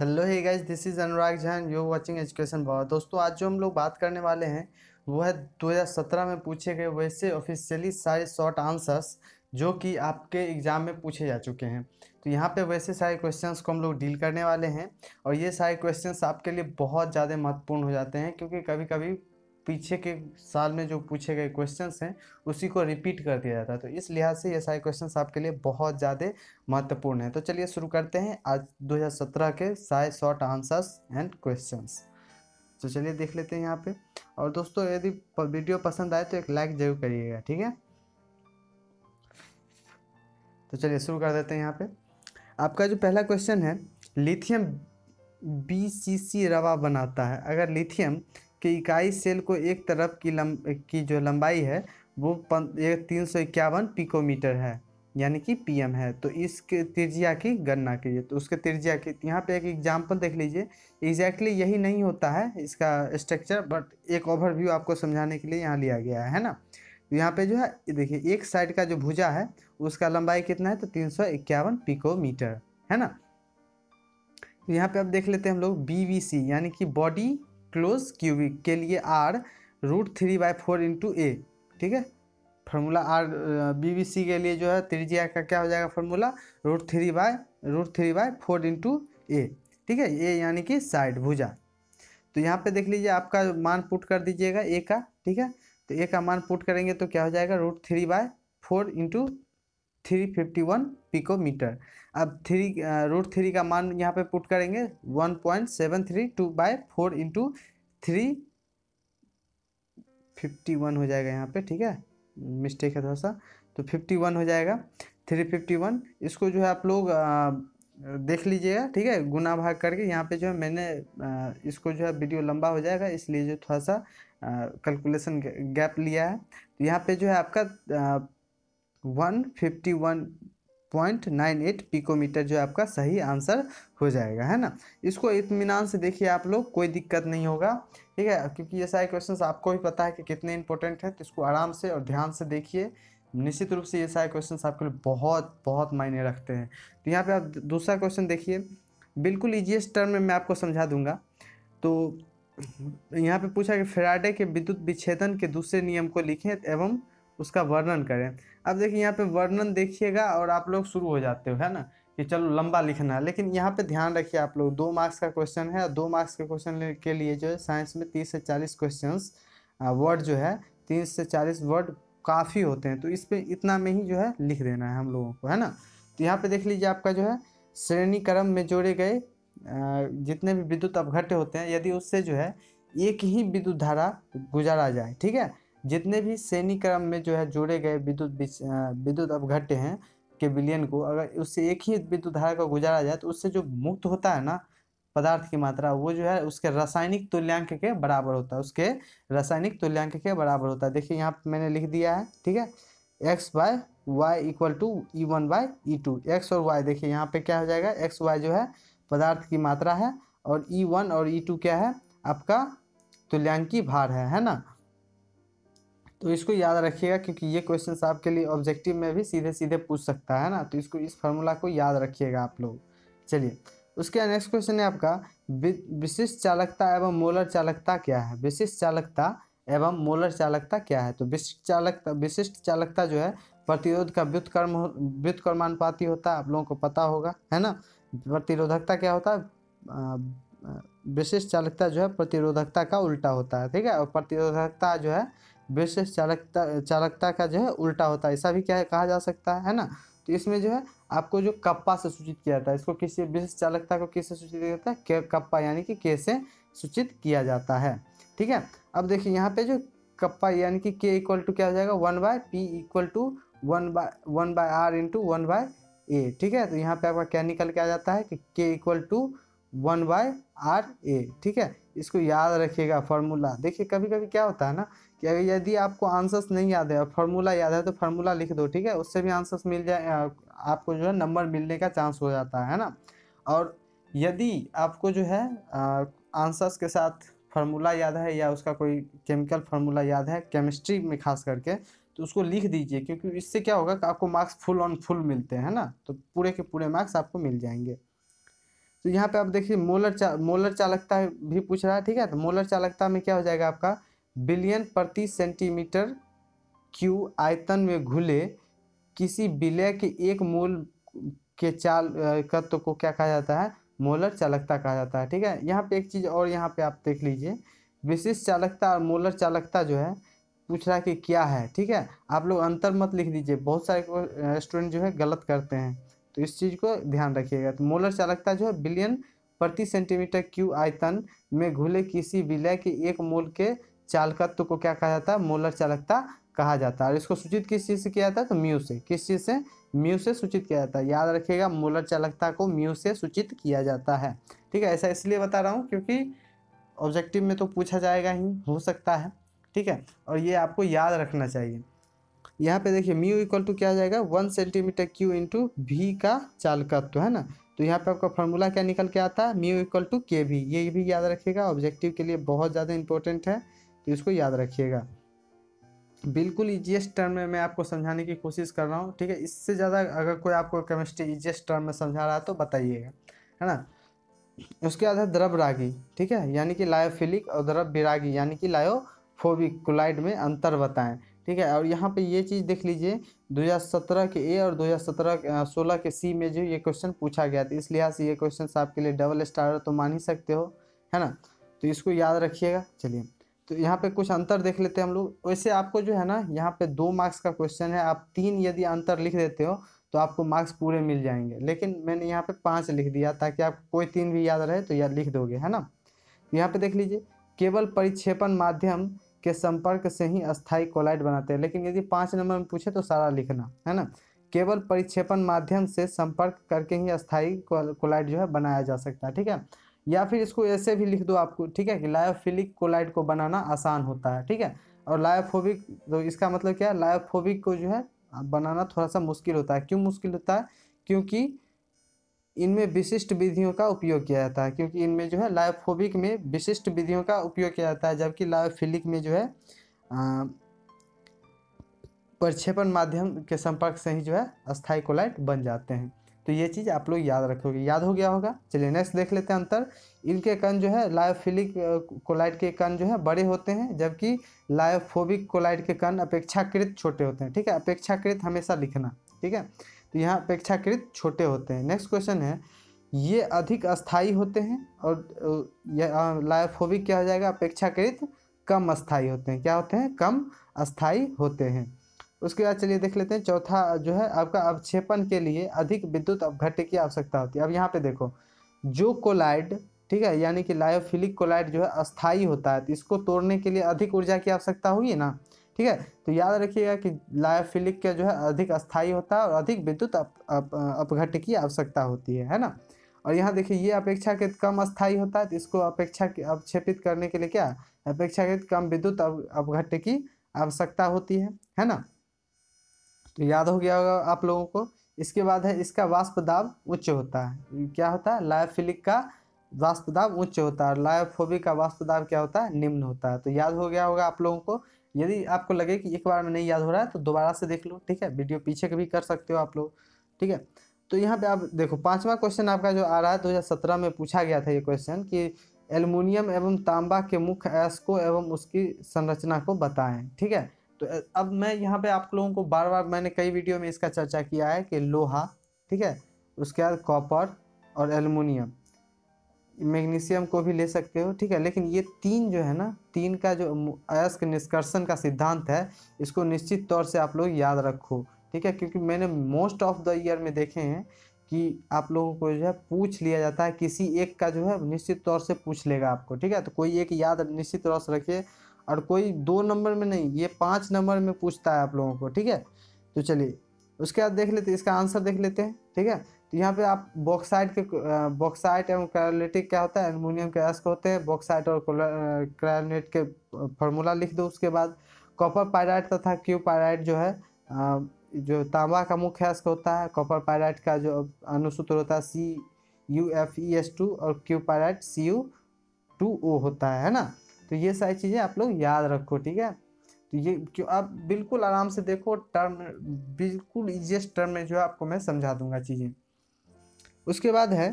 Hello hey guys, this is Anurag Jha and you watching education power. दोस्तों, आज जो हम लोग बात करने वाले हैं वो है 2017 में पूछे गए वैसे ऑफिशियली सारे शॉर्ट आंसर्स जो कि आपके एग्ज़ाम में पूछे जा चुके हैं। तो यहाँ पे वैसे सारे क्वेश्चंस को हम लोग डील करने वाले हैं और ये सारे क्वेश्चंस आपके लिए बहुत ज़्यादा महत्वपूर्ण हो जाते हैं, क्योंकि कभी कभी पीछे के साल में जो पूछे गए क्वेश्चंस हैं उसी को रिपीट कर दिया जाता है। तो इस लिहाज से ये सारे क्वेश्चंस आपके लिए बहुत ज़्यादा महत्वपूर्ण है। तो चलिए शुरू करते हैं आज 2017 के सारे शॉर्ट आंसर्स एंड क्वेश्चंस। तो चलिए देख लेते हैं यहाँ पे। और दोस्तों, यदि वीडियो पसंद आए तो एक लाइक जरूर करिएगा, ठीक है। तो चलिए शुरू कर देते हैं यहाँ पे। आपका जो पहला क्वेश्चन है, लिथियम BCC रवा बनाता है। अगर लिथियम की इकाई सेल को एक तरफ की जो लंबाई है वो 351 पिकोमीटर है, यानी कि PM है। तो इसके त्रिज्या की गणना कीजिए। तो उसके त्रिज्या की यहाँ पे एक एग्जांपल देख लीजिए। एग्जैक्टली यही नहीं होता है इसका स्ट्रक्चर, बट एक ओवरव्यू आपको समझाने के लिए यहाँ लिया गया है ना। तो यहाँ पे जो है देखिए, एक साइड का जो भुजा है उसका लंबाई कितना है, तो 351 पिकोमीटर है ना। तो यहाँ पे अब देख लेते हैं हम लोग BVC यानी कि बॉडी क्लोज क्यूबिक के लिए R √3/4 × A, ठीक है। फार्मूला BVC के लिए जो है त्रिज्या का क्या हो जाएगा फॉर्मूला, √3/4 × A, ठीक है। A यानी कि साइड भुजा। तो यहाँ पे देख लीजिए, आपका मान पुट कर दीजिएगा A का, ठीक है। तो A का मान पुट करेंगे तो क्या हो जाएगा, √3/4 × 351 पिकोमीटर। अब √3 का मान यहाँ पे पुट करेंगे 1.732/4 × 351 हो जाएगा यहाँ पे, ठीक है। मिस्टेक है थोड़ा सा, तो 51 हो जाएगा 351। इसको जो है आप लोग देख लीजिएगा, ठीक है, गुना भाग करके। यहाँ पे जो है मैंने इसको जो है वीडियो लंबा हो जाएगा इसलिए जो थोड़ा सा कैलकुलेशन गैप लिया है। तो यहाँ पे जो है आपका 151.98 पिकोमीटर जो है आपका सही आंसर हो जाएगा, है ना। इसको इत्मीनान से देखिए आप लोग, कोई दिक्कत नहीं होगा, ठीक है, क्योंकि ये सारे क्वेश्चंस आपको भी पता है कि कितने इंपॉर्टेंट है। तो इसको आराम से और ध्यान से देखिए। निश्चित रूप से ये सारे क्वेश्चंस आपके लिए बहुत बहुत मायने रखते हैं। तो यहाँ पे आप दूसरा क्वेश्चन देखिए, बिल्कुल ईजीएस्ट टर्म में मैं आपको समझा दूंगा। तो यहाँ पे पूछा कि फैराडे के विद्युत विच्छेदन के दूसरे नियम को लिखें एवं उसका वर्णन करें। अब देखिए, यहाँ पे वर्णन देखिएगा और आप लोग शुरू हो जाते हो, है ना, कि चलो लंबा लिखना है। लेकिन यहाँ पे ध्यान रखिए आप लोग, 2 मार्क्स का क्वेश्चन है और 2 मार्क्स के क्वेश्चन के लिए जो है साइंस में 30 से 40 क्वेश्चंस वर्ड जो है 30 से 40 वर्ड काफ़ी होते हैं। तो इस पे इतना में ही जो है लिख देना है हम लोगों को, है ना। तो यहाँ पे देख लीजिए, आपका जो है श्रेणी क्रम में जोड़े गए जितने भी विद्युत अपघट्य होते हैं, यदि उससे जो है एक ही विद्युत धारा गुजारा जाए, ठीक है। जितने भी श्रेणी क्रम में जो है जोड़े गए विद्युत अपघट्य हैं के विलयन को, अगर उससे एक ही विद्युत धारा को गुजारा जाए तो उससे जो मुक्त होता है ना पदार्थ की मात्रा, वो जो है उसके रासायनिक तुल्यांक के बराबर होता है, उसके रासायनिक तुल्यांक के बराबर होता है। देखिए यहाँ पे मैंने लिख दिया है, ठीक है। x/y = E1/E2। एक्स और वाई देखिए यहाँ पे क्या हो जाएगा, x y जो है पदार्थ की मात्रा है और E1 और E2 क्या है, आपका तुल्यांकी भार है ना। तो इसको याद रखिएगा, क्योंकि ये क्वेश्चन आपके लिए ऑब्जेक्टिव में भी सीधे सीधे पूछ सकता है ना। तो इसको, इस फार्मूला को याद रखिएगा आप लोग। चलिए, उसके नेक्स्ट क्वेश्चन है आपका, विशिष्ट चालकता एवं मोलर चालकता क्या है। विशिष्ट चालकता एवं मोलर चालकता क्या है। तो विशिष्ट चालकता जो है प्रतिरोध का व्युत्क्रमानुपाती होता है, आप लोगों को पता होगा, है ना। प्रतिरोधकता क्या होता है, विशिष्ट चालकता जो है प्रतिरोधकता का उल्टा होता है, ठीक है। और प्रतिरोधकता जो है विशिष्ट चालकता का जो है उल्टा होता है, ऐसा भी क्या कहा जा सकता है ना। तो इसमें जो है आपको जो कप्पा से सूचित किया जाता है, इसको किसी विशिष्ट चालकता को किससे सूचित किया जाता है, कप्पा यानी कि के से सूचित किया जाता है, ठीक है। अब देखिए यहाँ पे जो कप्पा यानी कि के इक्वल टू क्या हो जाएगा, 1/P = 1/R × 1/A, ठीक है। तो यहाँ पे आपका क्या निकल के आ जाता है कि के इक्वल टू 1/RA, ठीक है। इसको याद रखिएगा फार्मूला। देखिए कभी कभी क्या होता है ना कि अगर यदि आपको आंसर्स नहीं याद है और फार्मूला याद है तो फार्मूला लिख दो, ठीक है, उससे भी आंसर्स मिल जाए, आपको जो है नंबर मिलने का चांस हो जाता है ना। और यदि आपको जो है आंसर्स के साथ फार्मूला याद है या उसका कोई केमिकल फार्मूला याद है, केमिस्ट्री में खास करके, तो उसको लिख दीजिए, क्योंकि इससे क्या होगा कि आपको मार्क्स फुल ऑन फुल मिलते हैं ना। तो पूरे के पूरे मार्क्स आपको मिल जाएंगे। तो यहाँ पे आप देखिए मोलर चालकता भी पूछ रहा है, ठीक है। तो मोलर चालकता में क्या हो जाएगा आपका, बिलियन प्रति सेंटीमीटर क्यू आयतन में घुले किसी विलय के एक मोल के तत्व को क्या कहा जाता है, मोलर चालकता कहा जाता है, ठीक है। यहाँ पे एक चीज़ और यहाँ पे आप देख लीजिए, विशिष्ट चालकता और मोलर चालकता जो है पूछ रहा है कि क्या है, ठीक है। आप लोग अंतर मत लिख दीजिए, बहुत सारे स्टूडेंट जो है गलत करते हैं, तो इस चीज़ को ध्यान रखिएगा। तो मोलर चालकता जो है बिलियन प्रति सेंटीमीटर क्यू आयतन में घुले किसी विलय के एक मोल के चालकत्व को क्या कहा जाता है, मोलर चालकता कहा जाता है। और इसको सूचित किस चीज़ से किया जाता है, तो म्यू से। किस चीज़ से, म्यू से सूचित किया जाता है। याद रखिएगा, मोलर चालकता को म्यू से सूचित किया जाता है, ठीक है। ऐसा इसलिए बता रहा हूँ क्योंकि ऑब्जेक्टिव में तो पूछा जाएगा ही, हो सकता है, ठीक है। और ये आपको याद रखना चाहिए। यहाँ पे देखिए म्यू इक्वल टू क्या हो जाएगा, 1 सेंटीमीटर क्यू इंटू भी का चालकत्व, है ना। तो यहाँ पे आपका फॉर्मूला क्या निकल के आता है, म्यू इक्वल टू के भी। ये भी याद रखिएगा, ऑब्जेक्टिव के लिए बहुत ज़्यादा इंपॉर्टेंट है, तो इसको याद रखिएगा। बिल्कुल ईजीएस्ट टर्म में मैं आपको समझाने की कोशिश कर रहा हूँ, ठीक है। इससे ज़्यादा अगर कोई आपको केमिस्ट्री ईजीएस्ट टर्म में समझा रहा है तो बताइएगा, है ना। उसके बाद है द्रव रागी, ठीक है, यानी कि लायोफिलिक, और द्रव विरागी यानी कि लायोफोबिक। कोलाइड में अंतर बताएं, ठीक है। और यहाँ पे ये चीज़ देख लीजिए, 2017 के ए और 2016 के सी में जो ये क्वेश्चन पूछा गया था, इस लिहाज से ये क्वेश्चन आपके लिए डबल स्टार तो मान ही सकते हो, है ना। तो इसको याद रखिएगा। चलिए, तो यहाँ पे कुछ अंतर देख लेते हैं हम लोग। वैसे आपको जो है ना, यहाँ पे 2 मार्क्स का क्वेश्चन है, आप 3 यदि अंतर लिख देते हो तो आपको मार्क्स पूरे मिल जाएंगे, लेकिन मैंने यहाँ पे 5 लिख दिया ताकि आपको कोई 3 भी याद रहे तो याद लिख दोगे, है ना। यहाँ पे देख लीजिए, केवल परिक्षेपण माध्यम के संपर्क से ही अस्थायी कोलाइड बनाते हैं, लेकिन यदि 5 नंबर में पूछे तो सारा लिखना, है ना। केवल परिक्षेपण माध्यम से संपर्क करके ही अस्थायी कोलाइड जो है बनाया जा सकता है, ठीक है। या फिर इसको ऐसे भी लिख दो आपको, ठीक है, कि लायोफिलिक कोलाइड को बनाना आसान होता है, ठीक है। और लायोफोबिक, तो इसका मतलब क्या है, लायोफोबिक को जो है बनाना थोड़ा सा मुश्किल होता है। क्यों मुश्किल होता है, क्योंकि इनमें विशिष्ट विधियों का उपयोग किया जाता है। क्योंकि इनमें जो है लायोफोबिक में विशिष्ट विधियों का उपयोग किया जाता है, जबकि लायोफिलिक में जो है प्रक्षेपण माध्यम के संपर्क से ही जो है अस्थायी कोलाइड बन जाते हैं। तो ये चीज़ आप लोग याद रखोगे, याद हो गया होगा। चलिए नेक्स्ट देख लेते हैं अंतर। इनके कण जो है, लायोफिलिक कोलाइड के कण जो है बड़े होते हैं, जबकि लायोफोबिक कोलाइड के कण अपेक्षाकृत छोटे होते हैं, ठीक है। अपेक्षाकृत हमेशा लिखना, ठीक है। तो यहाँ अपेक्षाकृत छोटे होते हैं। नेक्स्ट क्वेश्चन है, ये अधिक अस्थायी होते हैं, और लायोफोबिक क्या हो जाएगा, अपेक्षाकृत कम अस्थायी होते हैं। क्या होते हैं, कम अस्थायी होते हैं। उसके बाद चलिए देख लेते हैं चौथा जो है आपका, अवक्षेपण के लिए अधिक विद्युत अपघट्य की आवश्यकता होती है। अब यहाँ पे देखो, जो कोलाइड, ठीक है, यानी कि लायोफिलिक कोलाइड जो है अस्थायी होता है, तो इसको तोड़ने के लिए अधिक ऊर्जा की आवश्यकता होगी ना, ठीक है। तो याद रखिएगा कि लायोफिलिक का जो है अधिक अस्थायी होता है और अधिक विद्युत अपघट्य की आवश्यकता होती है ना। और यहाँ देखिए, ये अपेक्षाकृत कम अस्थायी होता है, तो इसको अवक्षेपित करने के लिए क्या, अपेक्षाकृत कम विद्युत अपघट्य की आवश्यकता होती है ना। तो याद हो गया होगा आप लोगों को। इसके बाद है, इसका वाष्प दाब उच्च होता है। क्या होता है, लायोफिलिक का वाष्प दाब उच्च होता है, और लायोफोबिक का वाष्प दाब क्या होता है, निम्न होता है। तो याद हो गया होगा आप लोगों को। यदि आपको लगे कि एक बार में नहीं याद हो रहा है तो दोबारा से देख लो, ठीक है। वीडियो पीछे भी कर सकते हो आप लोग, ठीक है। तो यहाँ पे आप देखो, 5वां क्वेश्चन आपका जो आ रहा है, 2017 में पूछा गया था ये क्वेश्चन, कि एल्युमिनियम एवं तांबा के मुख्य अयस्कों एवं उसकी संरचना को बताएं, ठीक है। तो अब मैं यहाँ पे आप लोगों को बार बार, मैंने कई वीडियो में इसका चर्चा किया है कि लोहा, ठीक है, उसके बाद कॉपर और एल्युमिनियम, मैग्नीशियम को भी ले सकते हो, ठीक है। लेकिन ये 3 जो है ना, 3 का जो अयस्क निष्कर्षण का सिद्धांत है, इसको निश्चित तौर से आप लोग याद रखो, ठीक है। क्योंकि मैंने मोस्ट ऑफ द ईयर में देखे हैं कि आप लोगों को जो है पूछ लिया जाता है, किसी एक का जो है निश्चित तौर से पूछ लेगा आपको, ठीक है। तो कोई एक याद निश्चित तौर से रखिए, और कोई 2 नंबर में नहीं, ये 5 नंबर में पूछता है आप लोगों को, ठीक है। तो चलिए उसके बाद देख लेते हैं, इसका आंसर देख लेते हैं, ठीक है। तो यहाँ पे आप बॉक्साइट एवं क्रायोलिटिक क्या होता है, एल्युमिनियम के अयस्क होते हैं। बॉक्साइट और क्रायोलेट के फॉर्मूला लिख दो। उसके बाद कॉपर पायराइट तथा क्यूब पायराइट जो है, जो तांबा का मुख्य अयस्क होता है, कॉपर पायराइट का जो अनुसूत्र होता है CuFeS2, और क्यूब पायराइट Cu2O होता है ना। तो ये सारी चीज़ें आप लोग याद रखो, ठीक है। तो ये क्यों, आप बिल्कुल आराम से देखो, टर्म बिल्कुल इजीएस्ट टर्म में जो है आपको मैं समझा दूंगा चीज़ें। उसके बाद है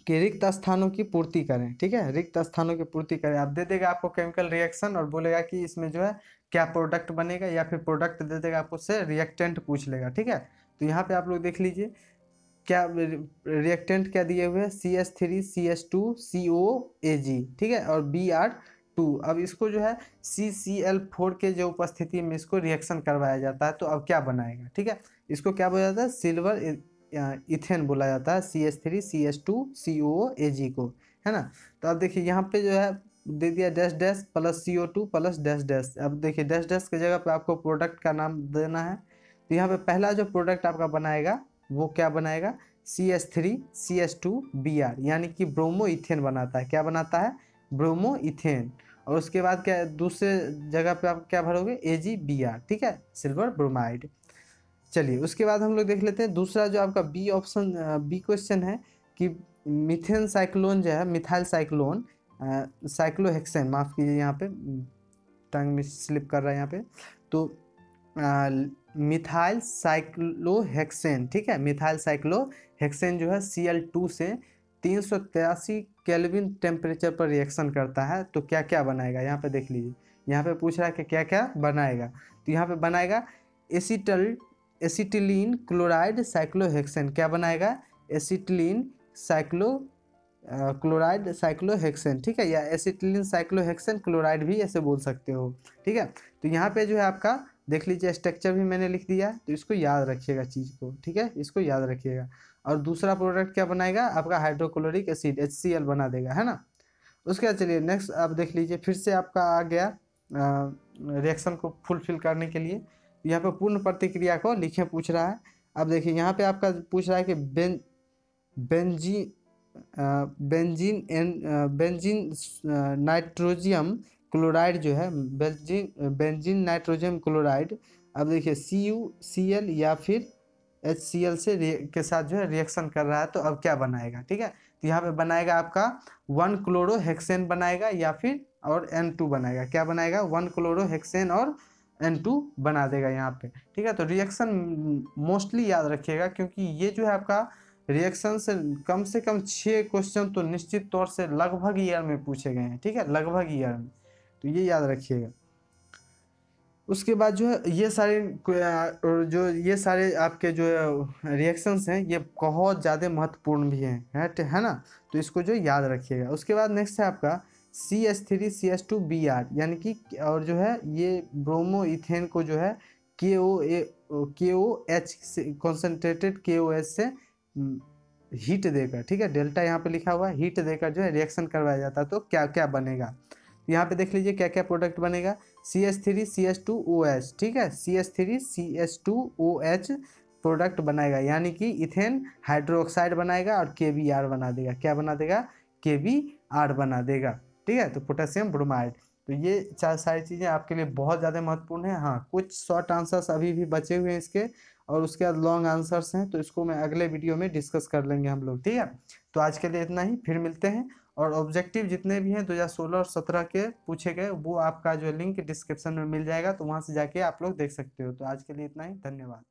कि रिक्त स्थानों की पूर्ति करें। ठीक है, रिक्त स्थानों की पूर्ति करें। अब दे देगा आपको केमिकल रिएक्शन और बोलेगा कि इसमें जो है क्या प्रोडक्ट बनेगा, या फिर प्रोडक्ट दे देगा आपको, उससे रिएक्टेंट पूछ लेगा। ठीक है, तो यहाँ पे आप लोग देख लीजिए क्या रिएक्टेंट क्या दिए हुए हैं, CH3 CH2 COAG। ठीक है, और Br2। अब इसको जो है CCl4 के जो उपस्थिति में इसको रिएक्शन करवाया जाता है, तो अब क्या बनाएगा। ठीक है, इसको क्या बोला जाता है, सिल्वर इथेन बोला जाता है, CH3 CH2 COAG को, है ना। तो अब देखिए यहाँ पे जो है दे दिया dash dash plus CO2 plus dash dash. अब देखिए डैश डैश की जगह पे आपको प्रोडक्ट का नाम देना है। तो यहाँ पे पहला जो प्रोडक्ट आपका बनाएगा वो क्या बनाएगा, CH3 CH2 Br, यानी कि ब्रोमो इथेन बनाता है। क्या बनाता है, ब्रोमो इथेन। और उसके बाद क्या दूसरे जगह पे आप क्या भरोगे, AgBr। ठीक है, सिल्वर ब्रोमाइड। चलिए उसके बाद हम लोग देख लेते हैं दूसरा जो आपका बी ऑप्शन, बी क्वेश्चन है कि मिथेन साइक्लोन जो है, मिथाइल साइक्लोन साइक्लोहेक्सेन, माफ़ कीजिए यहाँ पे टंग में स्लिप कर रहा है यहाँ पे, तो मिथाइल साइक्लोहेक्सेन। ठीक है, मिथाइल साइक्लोहेक्सेन जो है Cl2 से 383 केल्विन टेम्परेचर पर रिएक्शन करता है। तो क्या क्या बनाएगा, यहाँ पे देख लीजिए, यहाँ पे पूछ रहा है कि क्या क्या बनाएगा। तो यहाँ पे बनाएगा एसिटिलीन क्लोराइड साइक्लोहेक्सेन। क्या बनाएगा, एसिटिलीन क्लोराइड साइक्लोहेक्सेन। ठीक है, या एसिटिलीन साइक्लोहेक्सेन क्लोराइड भी ऐसे बोल सकते हो। ठीक है, तो यहाँ पे जो है आपका देख लीजिए स्ट्रक्चर भी मैंने लिख दिया, तो इसको याद रखिएगा चीज़ को। ठीक है, इसको याद रखिएगा। और दूसरा प्रोडक्ट क्या बनाएगा आपका, हाइड्रोक्लोरिक एसिड HCl बना देगा, है ना। उसके बाद चलिए नेक्स्ट आप देख लीजिए, फिर से आपका आ गया रिएक्शन को फुलफिल करने के लिए। यहाँ पे पूर्ण प्रतिक्रिया को लिखे पूछ रहा है। अब देखिए यहाँ पे आपका पूछ रहा है कि बेंजीन नाइट्रोजियम क्लोराइड जो है, बेंजीन नाइट्रोजियम क्लोराइड। अब देखिए CuCl या फिर HCl से के साथ जो है रिएक्शन कर रहा है, तो अब क्या बनाएगा। ठीक है, तो यहाँ पे बनाएगा आपका 1 क्लोरोहेक्सेन बनाएगा, या फिर और N2 बनाएगा। क्या बनाएगा, 1 क्लोरोहेक्सेन और N2 बना देगा यहाँ पे। ठीक है, तो रिएक्शन मोस्टली याद रखिएगा, क्योंकि ये जो है आपका रिएक्शन से कम 6 क्वेश्चन तो निश्चित तौर से लगभग ईयर में पूछे गए हैं। ठीक है, लगभग ईयर में, तो ये याद रखिएगा। उसके बाद जो है ये सारे आपके जो रिएक्शंस हैं, ये बहुत ज़्यादा महत्वपूर्ण भी हैं, है ना। तो इसको जो याद रखिएगा। उसके बाद नेक्स्ट है आपका CH3 CH2 Br, यानी कि और जो है ये ब्रोमो इथेन को जो है KOH से कॉन्सेंट्रेटेड KOH से हीट देकर, ठीक है, डेल्टा यहाँ पे लिखा हुआ है, हीट देकर जो है रिएक्शन करवाया जाता है। तो क्या क्या बनेगा, यहाँ पे देख लीजिए क्या क्या प्रोडक्ट बनेगा, CH3 CH2OH। ठीक है, CH3 CH2OH प्रोडक्ट बनाएगा, यानी कि इथेन हाइड्रोक्साइड बनाएगा और KBr बना देगा। क्या बना देगा, KBr बना देगा। ठीक है, तो पोटेशियम ब्रोमाइड। तो ये सारी चीज़ें आपके लिए बहुत ज़्यादा महत्वपूर्ण है। हाँ, कुछ शॉर्ट आंसर्स अभी भी बचे हुए हैं इसके, और उसके बाद लॉन्ग आंसर्स हैं, तो इसको मैं अगले वीडियो में डिस्कस कर लेंगे हम लोग। ठीक है, तो आज के लिए इतना ही, फिर मिलते हैं। और ऑब्जेक्टिव जितने भी हैं 2016 और 17 के पूछे गए, वो आपका जो लिंक डिस्क्रिप्शन में मिल जाएगा, तो वहाँ से जाके आप लोग देख सकते हो। तो आज के लिए इतना ही, धन्यवाद।